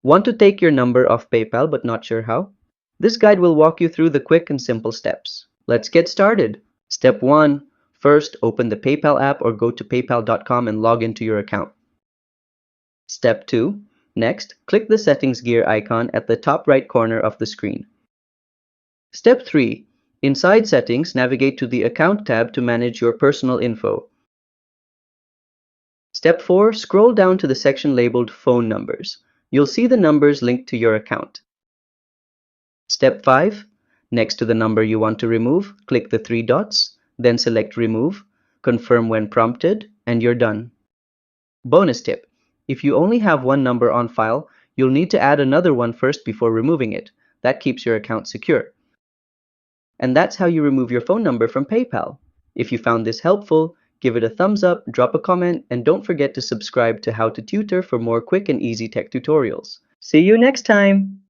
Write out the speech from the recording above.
Want to take your number off PayPal but not sure how? This guide will walk you through the quick and simple steps. Let's get started. Step 1. First, open the PayPal app or go to paypal.com and log into your account. Step 2. Next, click the settings gear icon at the top right corner of the screen. Step 3. Inside settings, navigate to the account tab to manage your personal info. Step 4. Scroll down to the section labeled phone numbers. You'll see the numbers linked to your account. Step 5. Next to the number you want to remove, click the three dots, then select Remove, confirm when prompted, and you're done. Bonus tip: if you only have one number on file, you'll need to add another one first before removing it. That keeps your account secure. And that's how you remove your phone number from PayPal. If you found this helpful, give it a thumbs up, drop a comment, and don't forget to subscribe to How to Tutor for more quick and easy tech tutorials. See you next time!